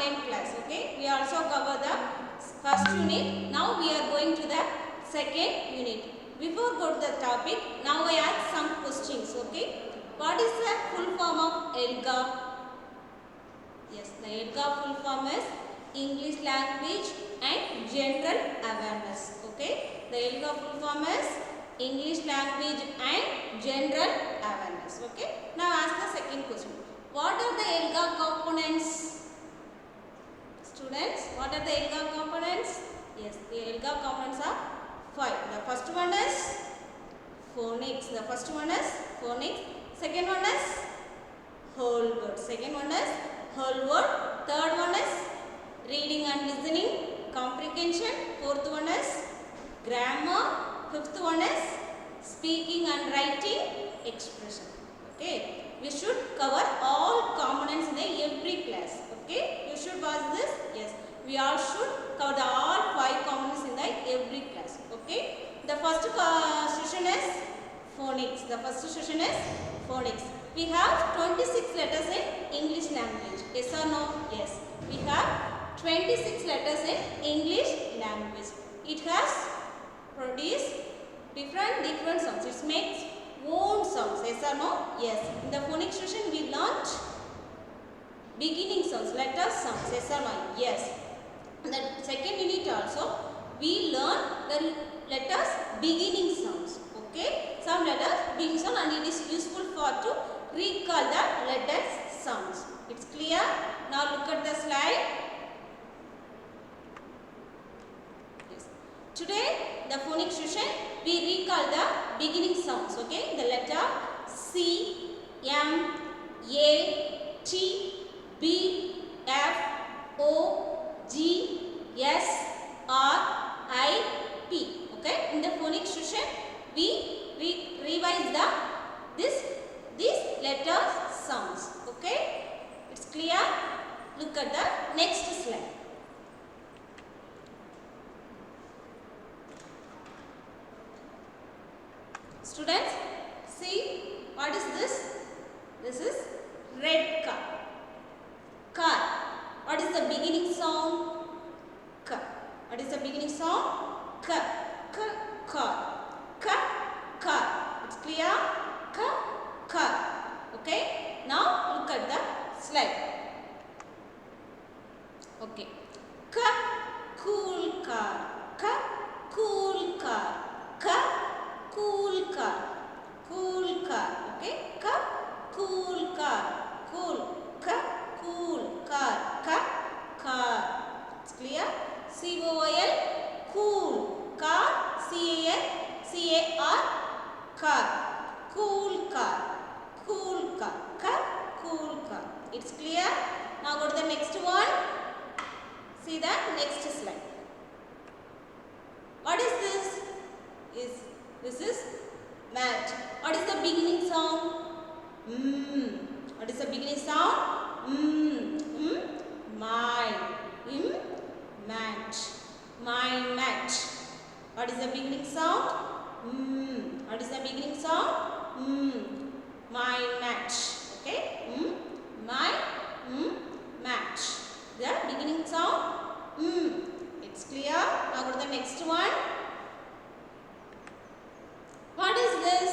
online class. Okay, we also cover the first unit. Now we are going to the second unit. Before go to the topic, now I ask some questions. Okay, what is the full form of ELGA? Yes, the ELGA full form is English Language and General Awareness. Okay, the ELGA full form is English Language and General Awareness. Okay, now ask the second question. What are the ELGA components? Students, what are the ELGA components? Yes, the ELGA components are 5. The first one is phonics. The first one is phonics. Second one is whole word. Second one is whole word. Third one is reading and listening, comprehension. Fourth one is grammar. Fifth one is speaking and writing, expression. Okay, we should cover all components in every class. Okay, you should watch this. Yes, we all should cover the all 5 components in the every class. Okay, the first session is phonics. The first session is phonics. We have 26 letters in English language. Yes or no? Yes, we have 26 letters in English language. It has produced different sounds. It makes own sounds. Yes or no? Yes. In the phonics session we learnt beginning sounds, letter sounds. Yes or no? Yes. In the second unit also we learn the letters beginning sounds. Okay. Some letters beginning sound, and it is useful for to recall the letters sounds. It's clear? Now look at the slide. Yes. Today the phonics session we recall the beginning sounds. Okay. The letter C, M, A, T, B, F, O, G, S, R, I, P. Okay. In the phonics session we revise these letters sounds. Okay. It's clear? Look at the next slide. Students, see what is this? This is red car. Car. What is the beginning sound? K. What is the beginning sound? K. K. Car. K. Car. It's clear? K. Car. Okay. Now look at the slide. Okay. K. Cool car. K. Cool car. K. Cool car. Cool car. Okay. K. Cool car. Cool. K. Cool car. K. Car. It's clear? C-O-I-L. Cool. Car. C-A-L. C-A-R. Car. Cool car. Cool car. K. Cool car. It's clear? Now go to the next one. See the next slide. What is this? This is mat. What is the beginning sound? What is the beginning sound? Mine. Mat. Mine mat. What is the beginning sound? What is the beginning sound? Mine mat. Okay? Mine mat. The beginning sound? It's clear? Now go to the next one. What is this?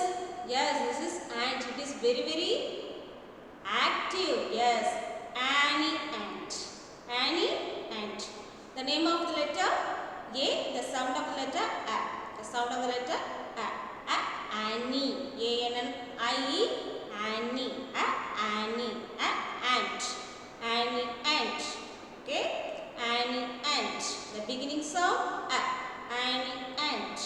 Yes, this is ant. It is very active. Yes, Annie ant. Annie ant. The name of the letter A, the sound of the letter A. The sound of the letter A. Annie. A-N-N-I-E. Annie. Annie. Ant. Annie ant. Okay? Annie ant. The beginning sound A. Annie ant.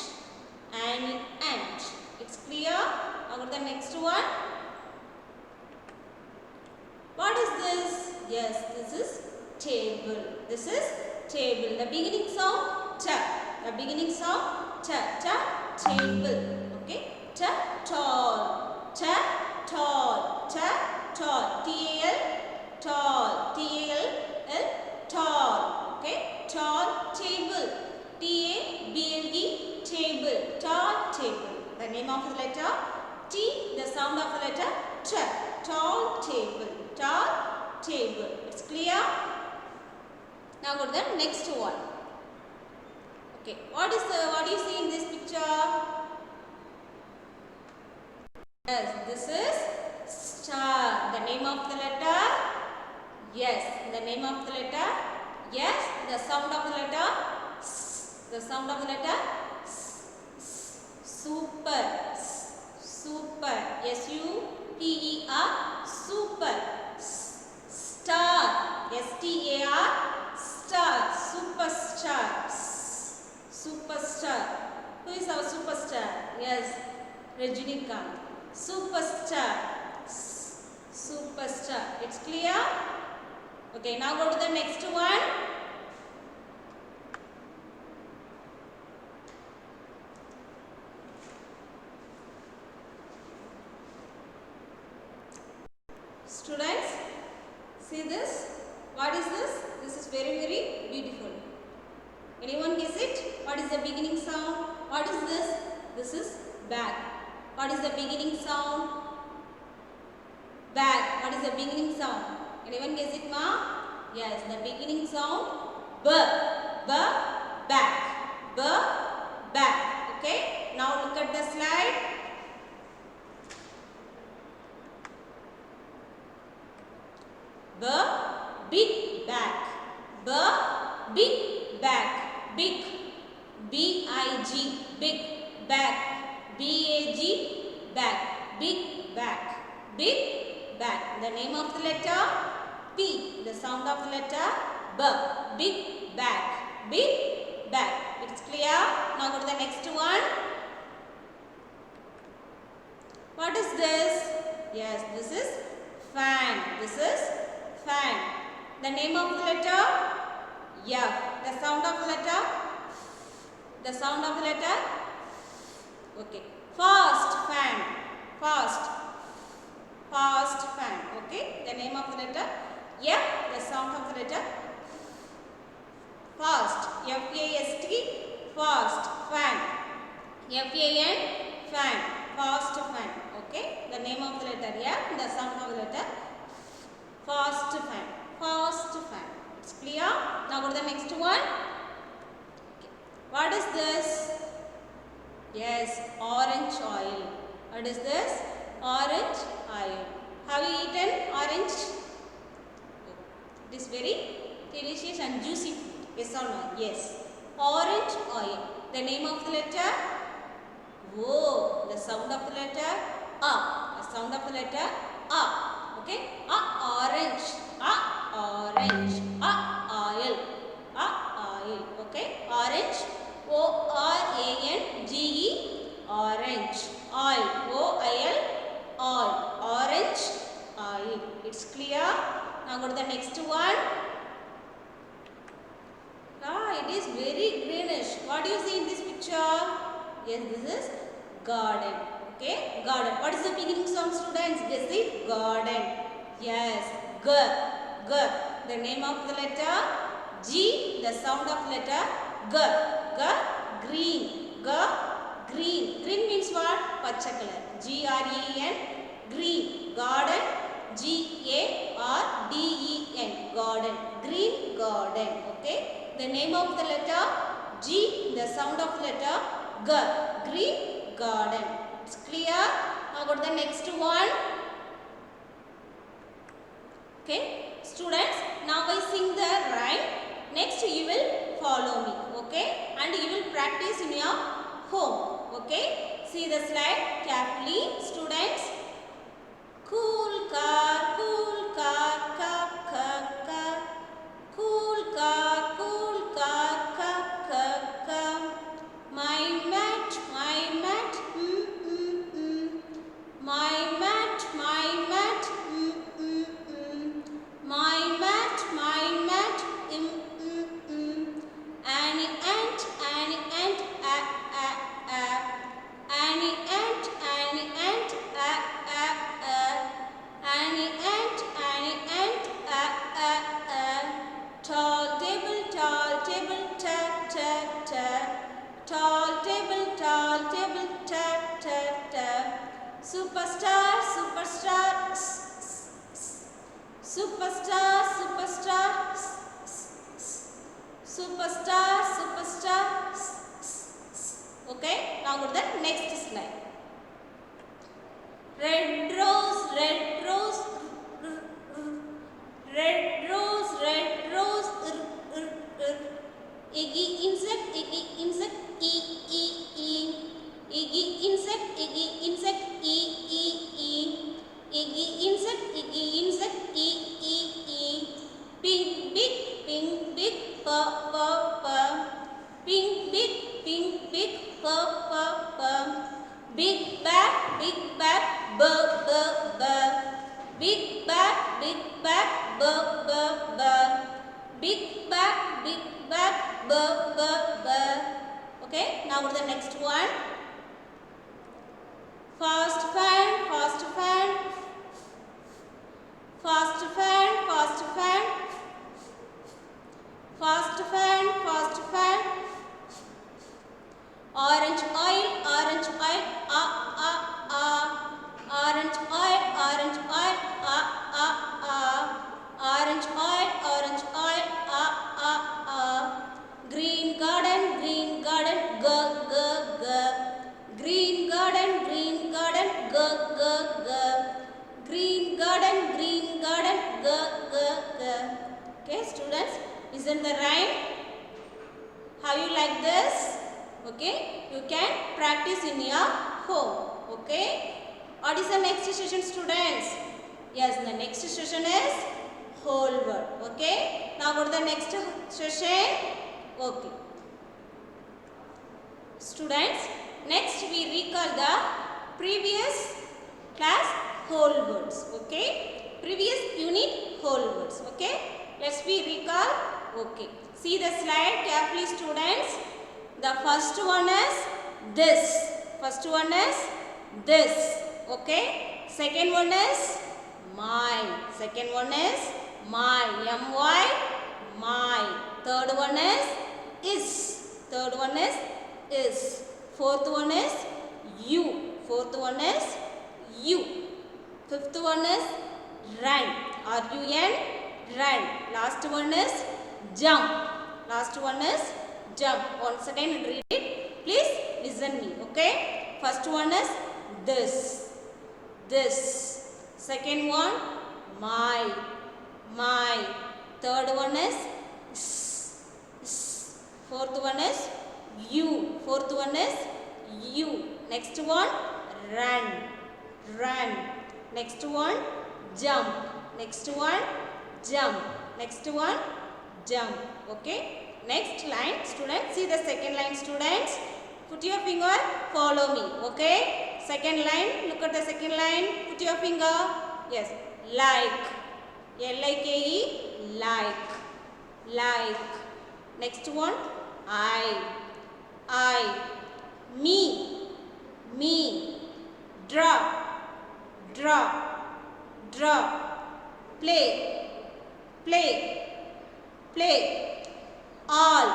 Annie ant. It's clear? Now go to the next one. What is this? Yes, this is table. This is table. The beginning sound T. The beginning sound T. Table. Okay? Tall. Tall. Tall. T-A-L. Tall. T-A-L. Tall. Okay? Tall table. T-A-B-L-E. Table. Tall table. The name of the letter T. The sound of the letter T. Tall table. Tall table. It's clear? Now go to the next one. Okay, what do you see in this picture? Yes, this is star. The name of the letter? Yes, the name of the letter? Yes, the sound of the letter? S. The sound of the letter? S. S. Super. S. Super. S-U-P-E-R. Super. S. Star. S-T-A-R. Star. Superstar. S. Superstar. Who is our superstar? Yes, Rajinikanth. Superstar. S. Superstar. It's clear? Okay, now go to the next one. Students, see this? What is this? This is very, very beautiful. Anyone guess it? What is the beginning sound? What is this? This is bag. What is the beginning sound? Bag. What is the beginning sound? Anyone guess it, ma? Yes, the beginning sound b. B. Back. B. Back. Okay. Now look at the slide. B. Big bag. B. Big bag. Big. B-I-G. Big bag. B-A-G. Bag. Big bag. Big bag. The name of the letter P. The sound of the letter B. Big bag. Big bag. It's clear? Now go to the next one. What is this? Yes, this is fan. This is fan. The name of the letter F. The sound of the letter. The sound of the letter. Okay. Fast fan. Fast. Fast fan. Okay. The name of the letter F. The sound of the letter fast. F-A-S-T. Fast fan. F-A-N. Fan. Fast fan. Okay. The name of the letter F. The sound of the letter fast fan. Fast fan. It's clear? Now go to the next one. Okay. What is this? Yes, orange oil. What is this? Orange oil. Have you eaten orange? It is very delicious and juicy food. Yes or no? Yes. Orange oil. The name of the letter? O. The sound of the letter? A. The sound of the letter? A. Okay? A. Orange. A. Orange. A. Oil. A. Oil. Okay? Orange. O-R-A-N-G-E. Orange. Oil. O-I-L. Oil. Orange. Oil. It's clear? Now go to the next one. It is very greenish. What do you see in this picture? Yes, this is garden. Okay, garden. What is the beginning sound, students? Guess it. Garden. Yes, G. G. The name of the letter G. The sound of letter G. G. Green. G. Green. Green means what? Pacha color. G-R-E-N. Green. Garden. G-A-R-D-E-N. Garden. Green garden. Okay. The name of the letter G. The sound of the letter G. Green garden. It's clear? Now go to the next one. Okay. Students, now I sing the rhyme. Next you will follow me. Okay. And you will practice in your home. Okay. See the slide carefully, students. Cool car, ka, ka, ka. Cool car, ka, ka, ka. My mat, mm, mm, mm. My mat, mm, mm, mm. My mat, mm, mm, mm. Annie ant, ah, ah, ah. Annie ant, ah, ah, ah. Annie ant, ah, ah, ah. Tall table, ta, ta, ta. Tall table, ta, ta, ta. Superstar, superstar, superstar, superstar, Superstar, superstar. Okay, now go to the next slide. Red rose, red rose. Red rose, red rose. Iggy insect, e, e, e. Iggy insect, e, e, e. Iggy insect, e, e, e. Pink big, purr, purr, purr. Pink big, purr, purr, purr. Big bag, burr, burr, burr. Big bag, burr, burr, burr. Big bag, burr, burr, burr. Okay, now go to the next one. Fast fan, fast fan. Fast fan, fast fan. Fast fan, fast fan. Orange oil, orange oil. Ah, ah, ah. Orange oil, orange oil. Ah, ah, ah. Orange oil, orange oil. Ah, ah, ah. Green garden, go, go, go. Green garden, go, go, go. Green garden, go, go, go. Okay, students, isn't the rhyme? How you like this? Okay, you can practice in your home. Okay, what is the next session, students? Yes, the next session is whole word. Okay, now go to the next session. Okay, students, next we recall the previous class whole words. Okay, previous unit whole words. Okay, let's we recall. Okay, see the slide carefully, students. The first one is this. First one is this. Okay, second one is my. Second one is my. My. My. Third one is. Third one is. Fourth one is you. Fourth one is you. Fifth one is run. R-U-N. Run. Last one is jump. Last one is jump. Once again read it. Please listen me. Okay. First one is this. This. Second one my. My. Third one is fourth one is you. Fourth one is you. Next one run. Run. Next one jump. Next one jump. Next one jump. Okay, next line, students, see the second line, students. Put your finger, follow me. Okay, second line, look at the second line. Put your finger. Yes, like. L-I-K-E, like. Like. Next one I. Me. Me. Draw. Draw. Draw. Play. Play. Play. All.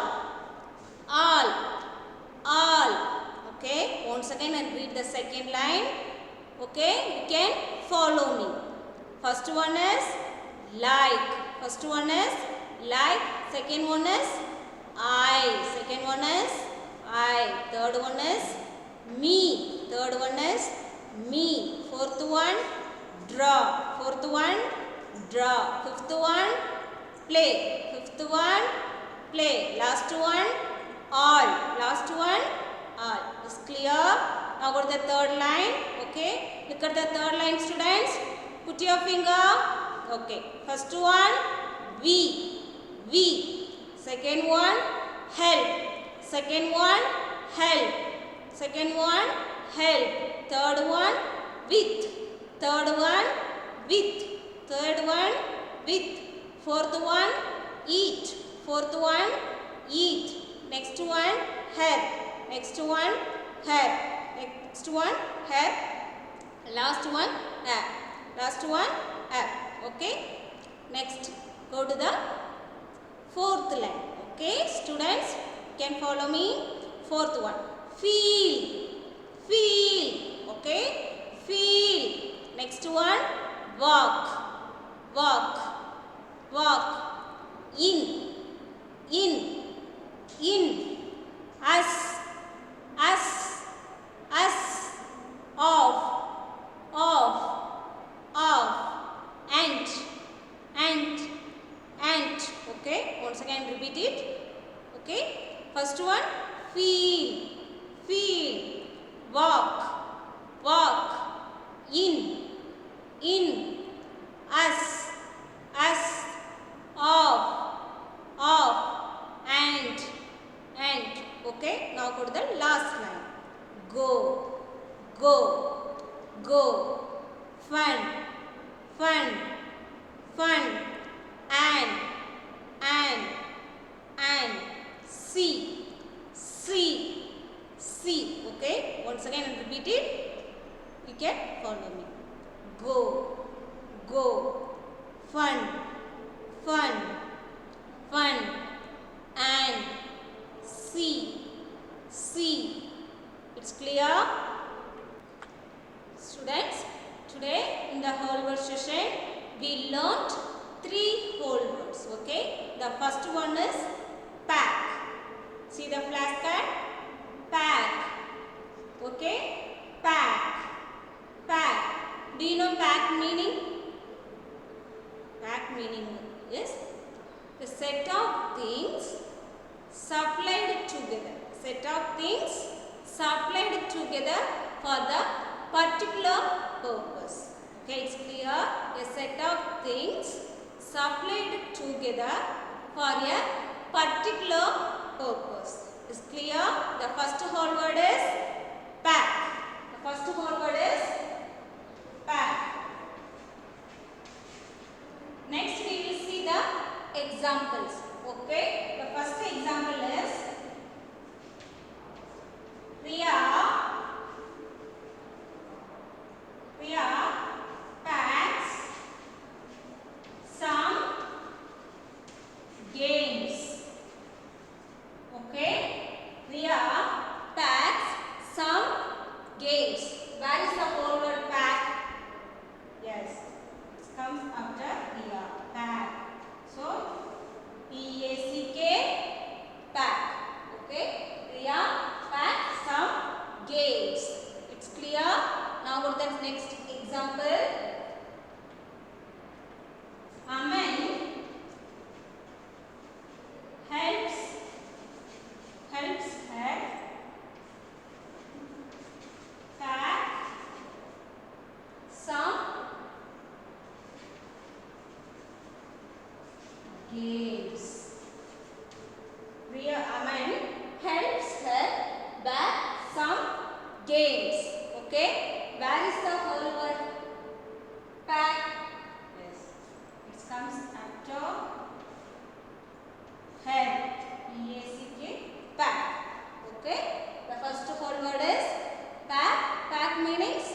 All. All. Okay, once again I read the second line. Okay, you can follow me. First one is like. First one is like. Second one is I. Second one is I. Third one is me. Third one is me. Fourth one draw. Fourth one draw. Fifth one play. Fifth one play. Last one all. Last one all. Is clear? Now go to the third line. Okay, look at the third line, students. Put your finger. Okay, first one we. Second one help. Second one help. Second one help. Third one with. Third one with. Third one with. Fourth one eat. Fourth one eat. Next one help. Next one help. Next one help. Last one help. Last one help. Okay, next go to the fourth line. Okay, students, can follow me. Fourth one feel. Okay, feel. Next one walk. Walk. In. ant, ant, ant. Okay, once again repeat it. Okay, first one, feel, feel, walk, walk, in, us, us, off, off, and. Okay, now go to the last line. Go, go, go, fun, fun, fun, and, see, see, see. Okay, once again repeat it. You can follow me. Go, go, fun, fun, fun, and see, see. It's clear? Students, today in the whole word session we learnt 3 whole words. Okay, the first one is pack. See the flashcard? Pack. Okay, pack, pack. Do you know pack meaning? Pack meaning is the set of things supplied together. Set of things supplied together for the particular purpose. Okay, it's clear? A set of things supplied together for a particular purpose. Is clear? The first whole word is pack. The first whole word is pack. Next we will see the examples. Okay, the first example is Priya packs some games. Okay, Priya packs some games. Where is the whole word pack? Yes, it comes after Priya. Pack. So P-A-C-K, pack. Okay, Priya packs some games. It's clear? Now go to the next example. Aman helps her pack some games. Aman helps her pack some games. Okay, where is the whole word pack? Yes, it comes after her. P-A-C-K, pack. Okay, the first whole word is pack. Pack means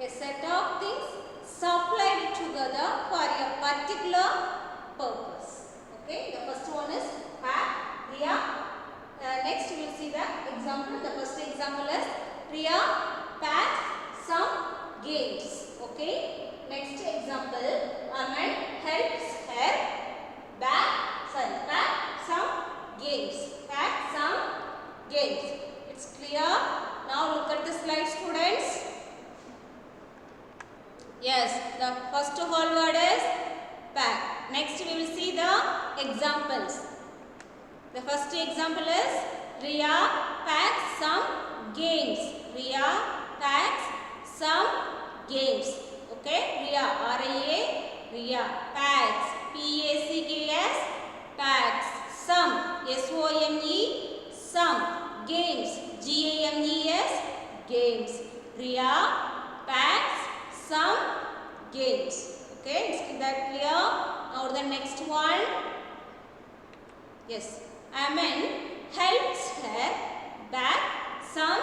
a set of things supplied together for a particular purpose. Okay, the first one is pack. Priya. Next we will see the example. The first example is Priya packs some games. Okay. Next example, Aman helps her pack some games. Pack some games. It's clear? Now look at the slide, students. Yes, the first whole word is pack. Next we will see the examples. The first example is Riya packs some games. Riya packs some games. Okay, Riya, R-I-A, Riya packs, P-A-C-K-S, packs some, S-O-M-E, some games, G-A-M-E-S, games. Riya packs some games. Okay, is that clear? Now the next one. Yes, Aman helps her pack some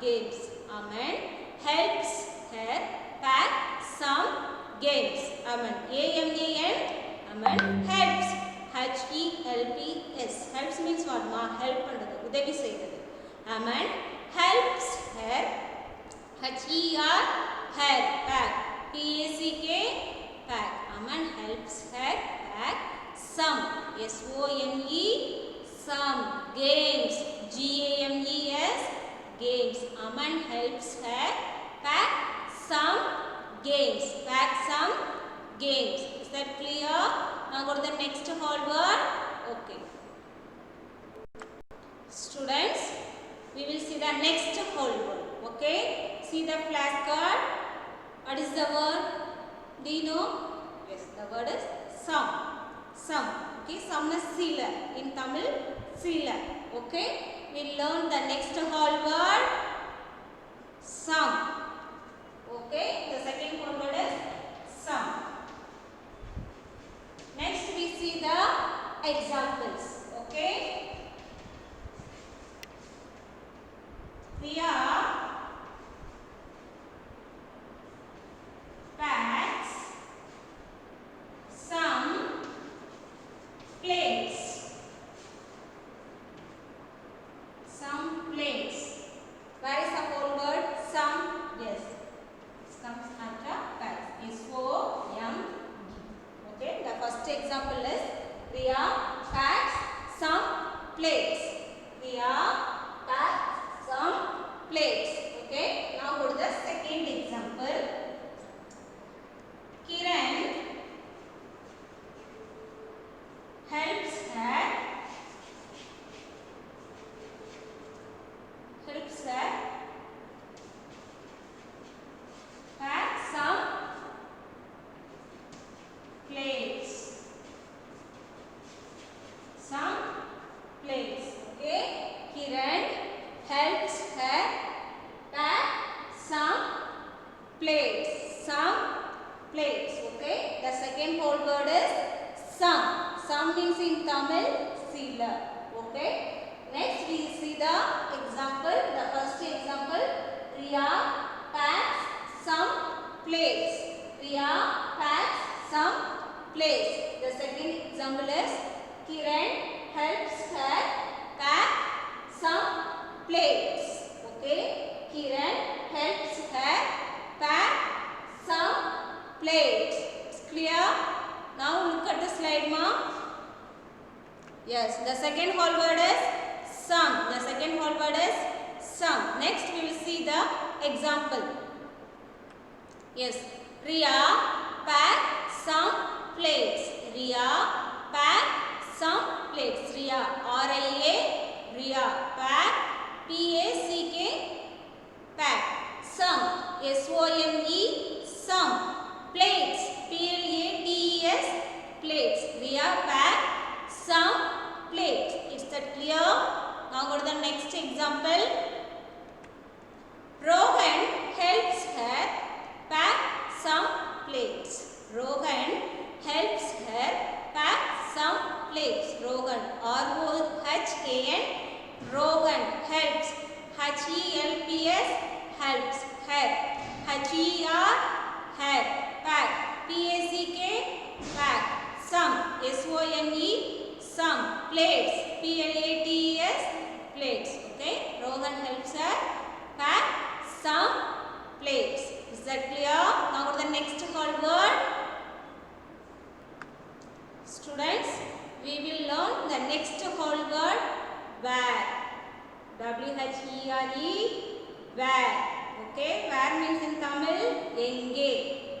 games. Aman helps her pack some games. Aman, A-M-A-N, Aman helps, H-E-L-P-S. Helps means what? Ma help pandrathu, udavi seirathu. Aman helps her, H-E-R, her, pack, P-A-C-K, pack. Aman helps her pack some, S-O-M-E, some games, G-A-M-E-S, games. Aman helps her pack some games. Pack some games. Is that clear? Now go to the next whole word. Okay. Students, we will see the next whole word. Okay. See the flashcard. What is the word? Do you know? Yes, the word is sum. Sum. Okay. Sum is sealer. In Tamil, sealer. Okay. We learn the next whole word. Sum. Okay. The second whole word is sum. Next we see the examples. Okay. Priya packs some plates. Some plates. Where is the whole word? Some. Yes. It comes after packs. S-O-M-E. Okay. The first example is Priya packs some plates. Priya packs some plates. Okay. Now go to the second example. Kiran helps her pack some plates. Some plates. Okay. Kiran helps her pack some plates. Some plates. Okay. The second whole word is some. Some means in Tamil sealer. Okay. Next we see the example. The first example, Priya packs some plates. Priya packs some plates. The second example is Kiran helps her pack some plates. Okay. Kiran helps her pack some plates. It's clear? Now look at the slide, ma. Yes, the second whole word is some. The second whole word is some. Next we will see the example. Yes, Riya pack some plates. Riya pack some plates. Riya, R-I-A, Riya, pack, P-A-C-K, pack. Some, S-O-M-E, some. Plates, P-L-A-T-E-S, plates. Riya pack some plates. Is that clear? Now go to the next example. Rohan helps her pack some plates. Rohan helps her pack some plates. Rohan, R-O-H-A-N, Rohan helps. H-E-L-P-S, helps, her. H-E-R, her, pack. P-A-C-K, pack. Some, S-O-M-E, some. Plates, P-L-A-T-E-S, plates. Okay, Rohan helps her pack some plates. Is that clear? Now go to the next whole word. Students, we will learn the next whole word, where. W-H-E-R-E, where. Okay, where means in Tamil, enge,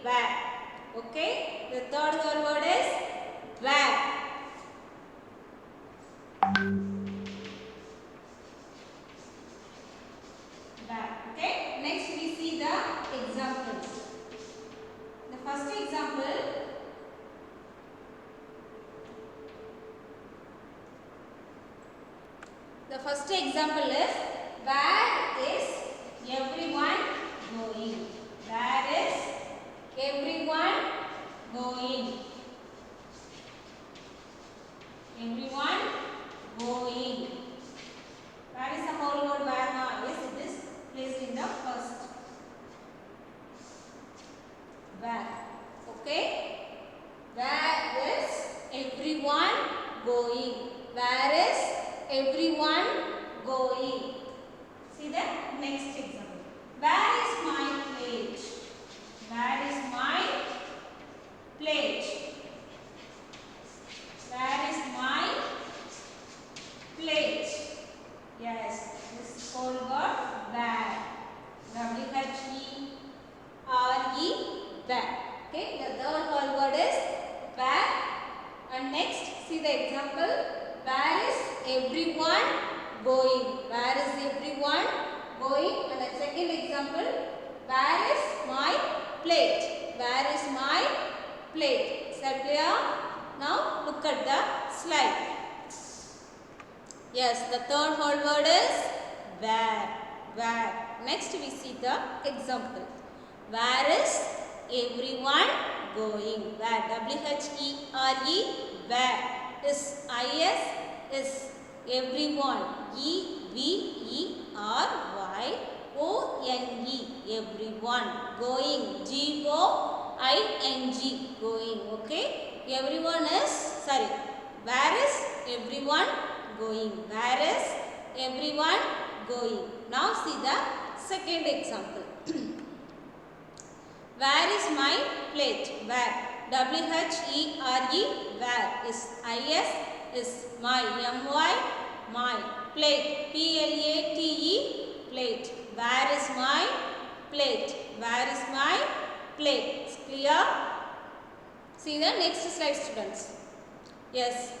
where. Okay, the third whole word is where. Okay, next we see the examples. The first example, is where is everyone going? Where is everyone going? Everyone going. Where is the whole word where now? Yes, it is placed in the first. Where. Okay. Where is everyone going? Where is everyone going? See the next example. Where is my plate? Where is my plate? Where is my plate? Yes, this is called word where. W-H-E-R-E, where. Okay, the third whole word example. Where is everyone going? Where is everyone going? And the second example. Where is my plate? Where is my plate? Is that clear? Now look at the slide. Yes, the third whole word is where. Where. Next we see the example. Where is everyone going? Where. W-H-E-R-E. Where. Is. I-S. Is. Everyone. E-V-E-R-Y. O-N-E. Everyone. Going. G-O-I-N-G. Going. Okay. Everyone is. Sorry. Where is everyone going? Where is everyone going? Now see the second example. Where is my plate? Where. W-H-E-R-E. Where. Is. I-S. Is. My. M-Y. My. Plate. P-L-A-T-E. Plate. Where is my plate? Where is my plate? It's clear? See the next slide, students. Yes.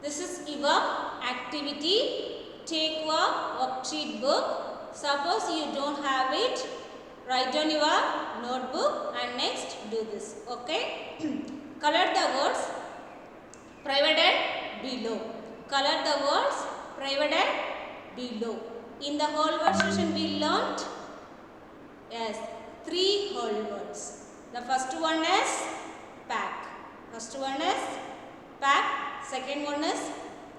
This is your activity. Take your worksheet book. Suppose you don't have it, write on your notebook and next do this. Okay. Color the words provided below. Color the words provided below. In the whole word session we learnt, yes, 3 whole words. The first one is pack. First one is pack. Second one is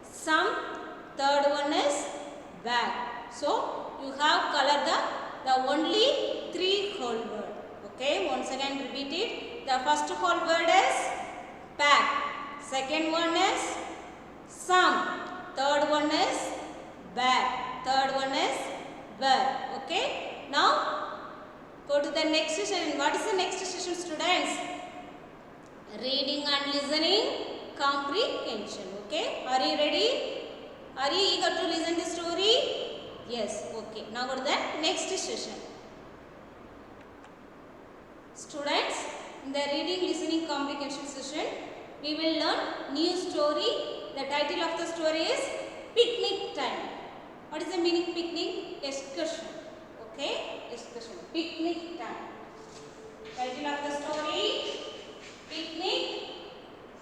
some. Third one is bag. So you have colored the only 3 whole word. Okay. Once again repeat it. The first whole word is pack. Second one is some. Third one is bag. Third one is where. Okay. Now go to the next session. What is the next session, students? Reading and listening comprehension. Okay. Are you ready? Are you eager to listen the story? Yes. Okay. Now go to the next session. Students, in the reading, listening comprehension session, we will learn new story. The title of the story is Picnic Time. What is the meaning picnic? Excursion. Okay? Excursion. Picnic time. Title of the story, Picnic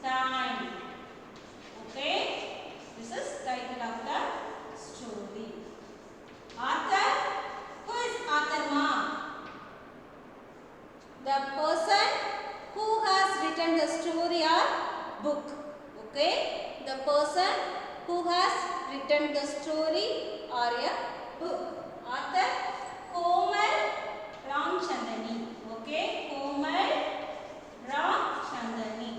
Time. Okay? This is title of the story. Author? Who is author, ma? The person who has written the story or book. Okay? The person who has written the story or a book. Author Komal Ramchandani. Okay? Komal Ramchandani.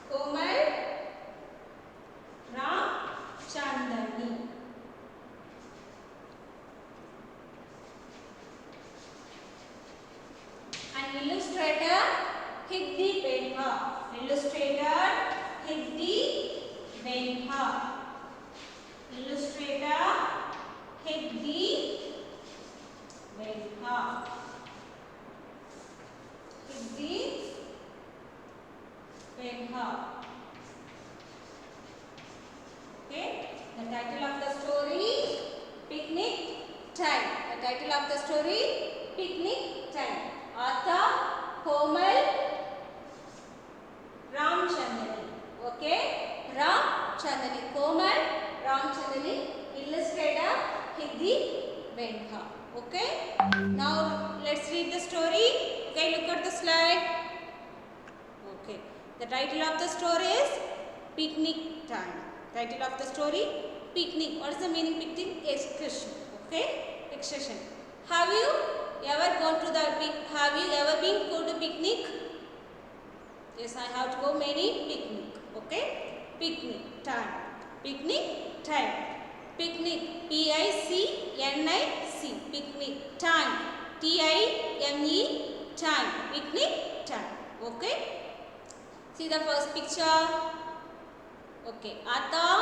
Komal Ramchandani. An illustrator Hiddi Benha. Illustrator Hiddi Benha. Illustrator Hiddi Benha. Hiddi Benha. Okay. The title of the story, Picnic Time. The title of the story, Picnic Time. Author Komal Ramchandani. Okay. Ramchandani. Komal Ramchandani. Illustrator Hiddi Benha. Okay. Now let's read the story. Okay. Look at the slide. Okay. The title of the story is Picnic Time. Title of the story, Picnic. What is the meaning picnic? Excursion. Okay. Excursion. Have you ever gone to the have you ever been go to picnic? Yes, I have to go many picnic. Okay. Picnic time. Picnic time. Picnic. P-I-C-N-I-C. Picnic time. T-I-M-E. Time. Picnic time. Okay. See the first picture. Okay. Author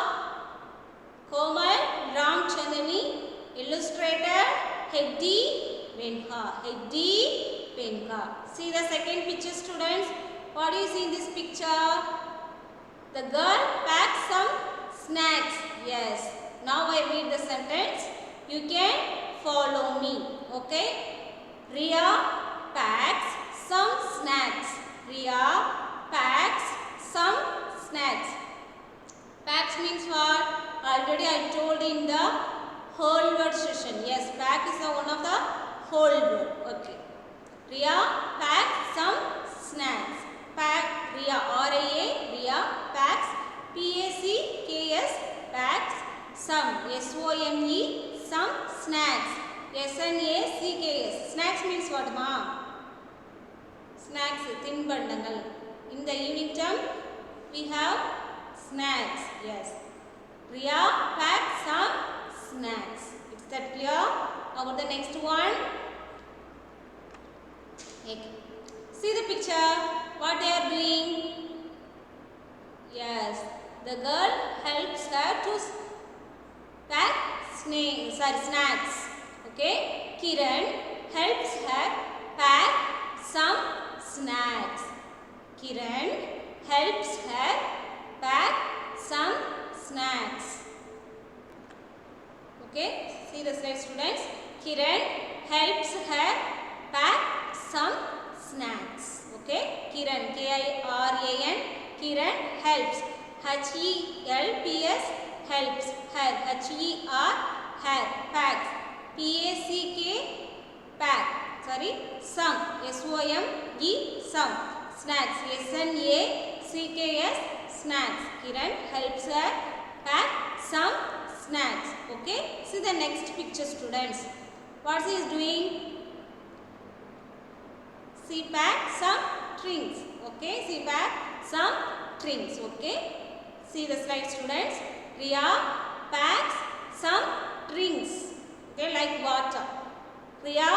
Komal Ramchandani. Illustrator Hiddi Benha. Hiddi Benha. See the second picture, students. What do you see in this picture? The girl packs some snacks. Yes. Now I read the sentence. You can follow me. Okay. Riya packs some snacks. Riya packs some snacks. Packs means what? Already I told in the whole word session. Yes, pack is one of the whole word. Okay. Riya packs some snacks. Pack, Riya, R-I-A, Riya packs, P-A-C-K-S, packs some, S-O-M-E, some snacks, S-N-A-C-K-S. Snacks means what, ma? Snacks, tinbandangal. In the evening time, we have snacks. Yes. Riya packs some snacks. Is that clear? How about the next one? Okay. See the picture. What they are doing? Yes. The girl helps her to pack snacks. Okay. Kiran helps her pack some snacks. Kiran helps her pack some snacks. Okay. See the slide, students. Kiran helps her pack some snacks. Okay. Kiran, K-I-R-A-N, Kiran helps. H-E-L-P-S, helps her. H-E-R, her, packs. P-A-C-K, pack. Sorry, some. S-O-M-E, some. Snacks. S-N-A-C-K-S, snacks. Kiran helps her pack some snacks. Okay. See the next picture, students. What he is doing? She packed some drinks. Okay. She packed some drinks. Okay. See the slide, students. Riya packs some drinks. Okay, like water. Riya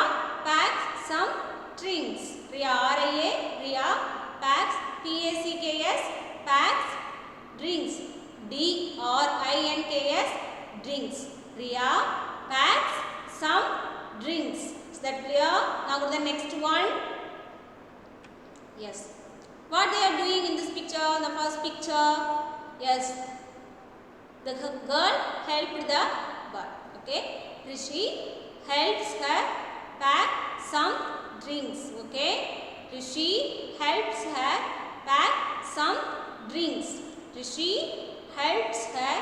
packs some drinks. Riya, R-I-A, Riya packs, P-A-C-K-S, packs drinks. D-R-I-N-K-S, drinks. Riya packs some drinks. Is that clear? Now go to the next one. Yes. What they are doing in this picture, the first picture? Yes. The girl helped the boy. Okay. Rishi helps her pack some drinks. Okay. Rishi helps her pack some drinks. Rishi helps her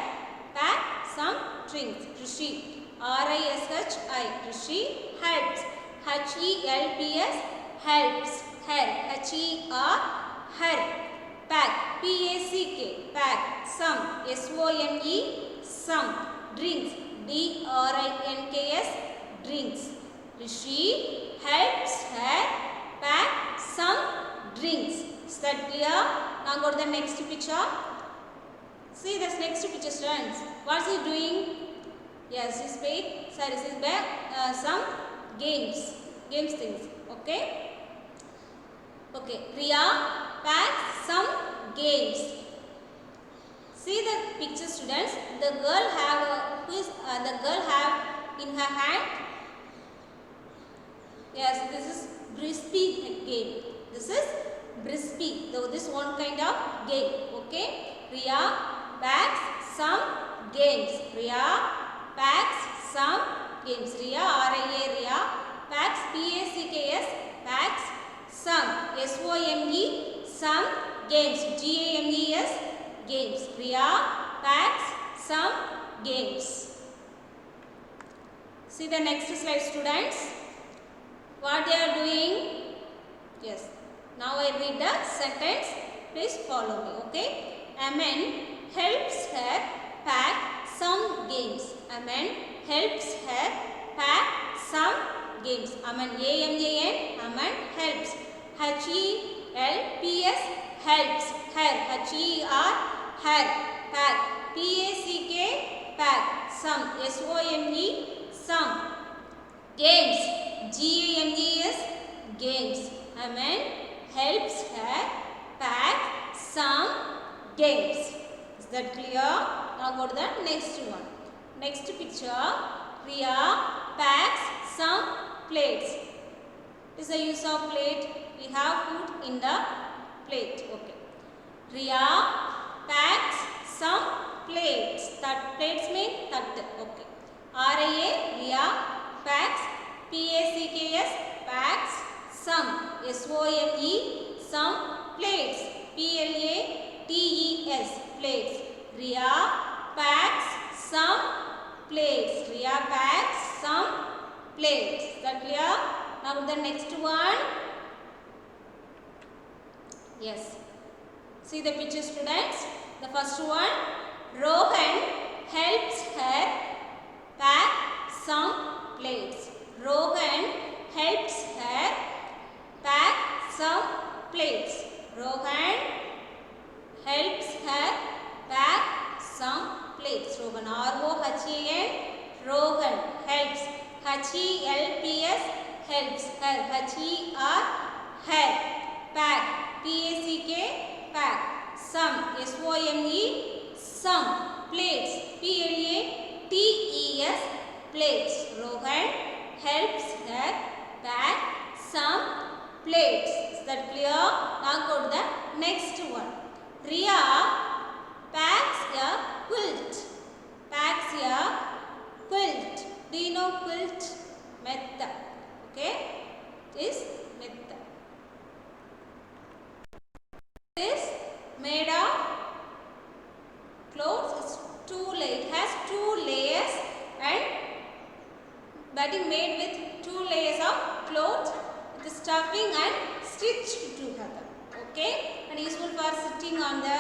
pack some drinks. Rishi, R-I-S-H-I. Rishi helps. H-E-L-P-S, helps. Her, H-E-R, her. Pack, P-A-C-K, pack. Some, S-O-M-E, some. Drinks, D-R-I-N-K-S, drinks. Rishi helps her pack some drinks. Is that clear? Now go to the next picture. See this next picture, students. What is he doing? Yes, he's playing. Sorry, he's back. Some games things. Okay. Okay. Riya packs some games. See the picture, students. The girl have in her hand. Yes, this is Frisbee game. This is Frisbee. So this one kind of game. Okay. Riya packs some games. Riya packs some games. Riya, R-I-A, Riya packs, P-A-C-K-S, packs some, S-O-M-E, some games. G-A-M-E-S, games. Riya packs some games. See the next slide, students. What they are doing? Yes. Now I read the sentence. Please follow me. Okay. Aman helps her pack some games. Aman helps her pack some games. Aman, A-M-A-N, Aman helps. H-E-L-P-S, helps. Her, H-E-R, her, pack. P-A-C-K, pack. Some, S-O-M-E, some. Games, G-A-M-E-S, games. Aman helps her pack some games. Is that clear? Now go to the next one. Next picture. Riya packs some plates. This is the use of plate. We have food in the plate. Okay. Riya packs some plates. That plates mean that. Okay. RIA, Ria, packs. PACKS, packs some. SOME, some plates. PLATES, plates. Ria packs some plates. Ria packs some plates. Is that clear? Now the next one. Yes. See the picture, students. The first one. Rohan helps her pack some plates. Rohan helps her pack some plates. Rohan helps her pack some plates. Rohan, ROHAN, Rohan helps. HELPS, helps her. HER, her. Pack, PACK, pack. Some, SOME, some. Plates, PLATES, plates. Rohan helps her pack some plates. Is that clear? Now go to the next one. Ria packs a quilt. Packs a quilt. Do you know quilt? Metta. Okay? It is metta. It is made of clothes. It's it has two layers and but it made with two layers of cloth with stuffing and stitched together. Okay? And useful for sitting on the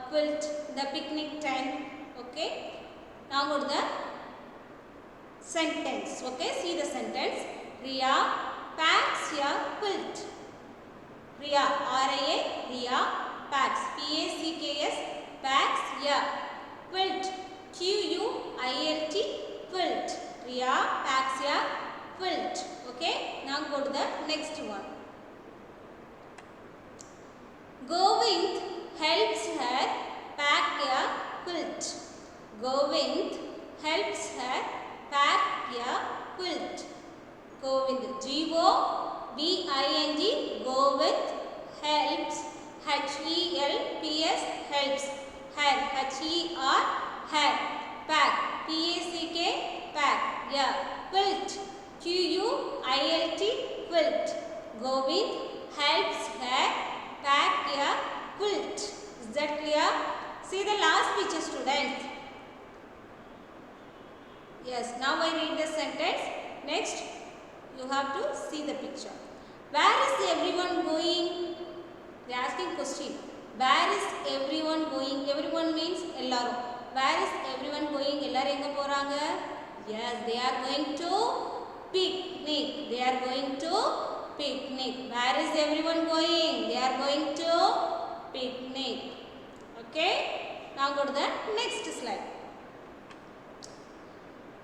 quilt, the picnic tent. Okay? Now go to the sentence. Okay? See the sentence. Ria packs a quilt. Ria, RIA, Ria packs. PACKS, packs a quilt. QUILT, quilt. Ria packs a quilt. Okay? Now go to the next one. Govind helps her pack a quilt. Govind helps her pack a quilt. Govind, GOVIND, Govind helps. HELPS, helps. Her, HER, her. Pack, PACK, pack. Yeah, quilt. QUILT, quilt. Govind helps her pack a quilt. Is that clear? See the last picture, students. Yes, now I read the sentence. Next, you have to see the picture. Where is everyone going? They are asking question. Where is everyone going? Everyone means ellarum. Where is everyone going? Ellarum enga poranga? Yes, they are going to picnic. They are going to picnic. Where is everyone going? They are going to picnic. Okay? Now go to the next slide.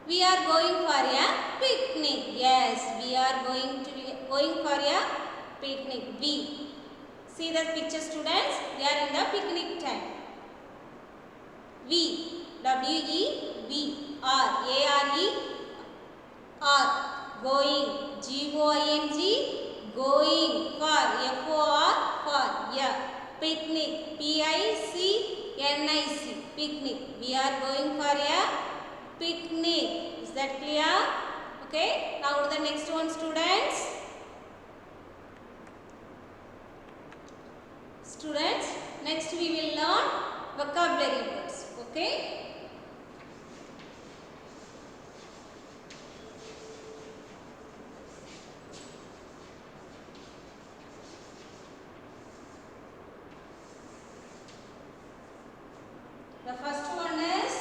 We are going for a picnic. Yes, we are going for a picnic. We. See the picture, students. They are in the picnic time. We. WEV. R. ARE. R. Going. GOING. Going. For. FOR. For. Yeah. Picnic. PICNIC. Picnic. We are going for a picnic. Is that clear? Okay. Now to the next one, students. Students, next we will learn vocabulary words. Okay. The first one is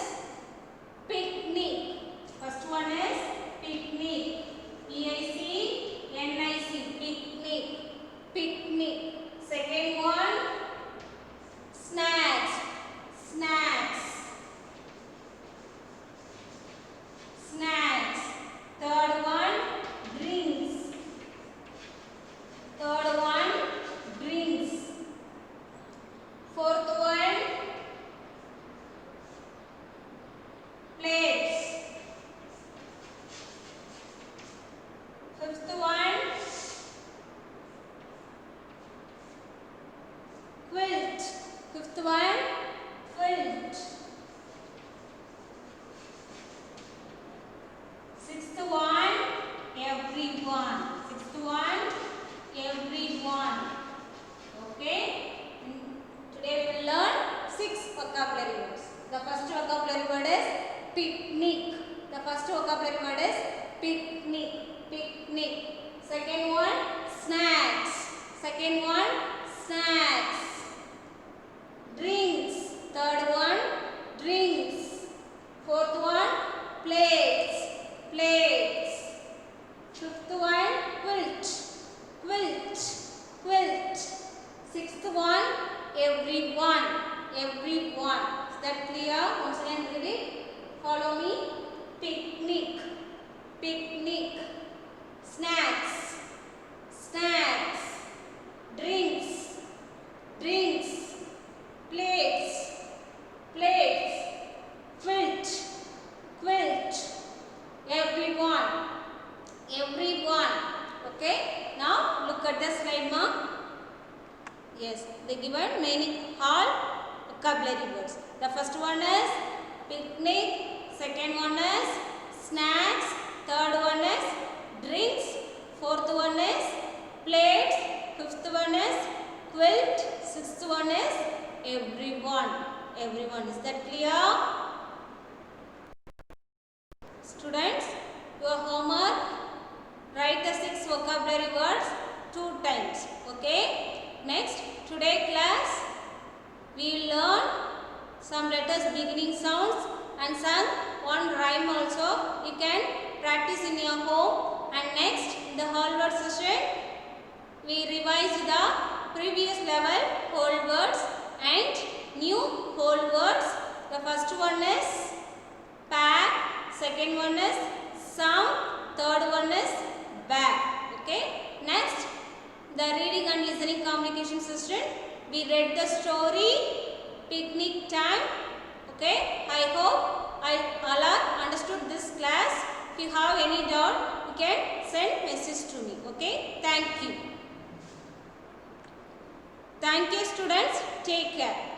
picnic. First one is picnic. PICNIC. Picnic. Picnic. Second one, snacks. Snacks. one, quilt. Sixth one, everyone. Sixth one, everyone. Okay. Today we will learn 6 vocabulary words. The first vocabulary word is picnic. The first vocabulary word is picnic. Picnic. Second one, snacks. Second one, snacks. Drinks. Third one, drinks. Fourth one, plates. Plates. Fifth one, quilt. Quilt. Quilt. Sixth one, everyone. Everyone. Is that clear? Once again read it. Follow me. Picnic. Picnic. Snacks. Snacks. Drinks. Drinks. Plates. Plates. Quilt. Quilt. Everyone. Everyone. Okay. Now look at the slide, ma'am. Yes, they given many all vocabulary words. The first one is picnic. Second one is snacks. Third one is drinks. Fourth one is plates. Fifth one is quilt. Sixth one is everyone. Everyone. Is that clear? Students, your homework, write the 6 vocabulary words 2 times. Okay? Next, today class, we will learn some letters beginning sounds and some one rhyme also. You can practice in your home. And next, in the whole word session, we revise the previous level whole words and new whole words. The first one is pack. Second one is some. Third one is bag. Okay. Next, the reading and listening communication system. We read the story picnic time. Okay. I hope all are understood this class. If you have any doubt, you can send message to me. Okay. Thank you. Thank you, students. Take care.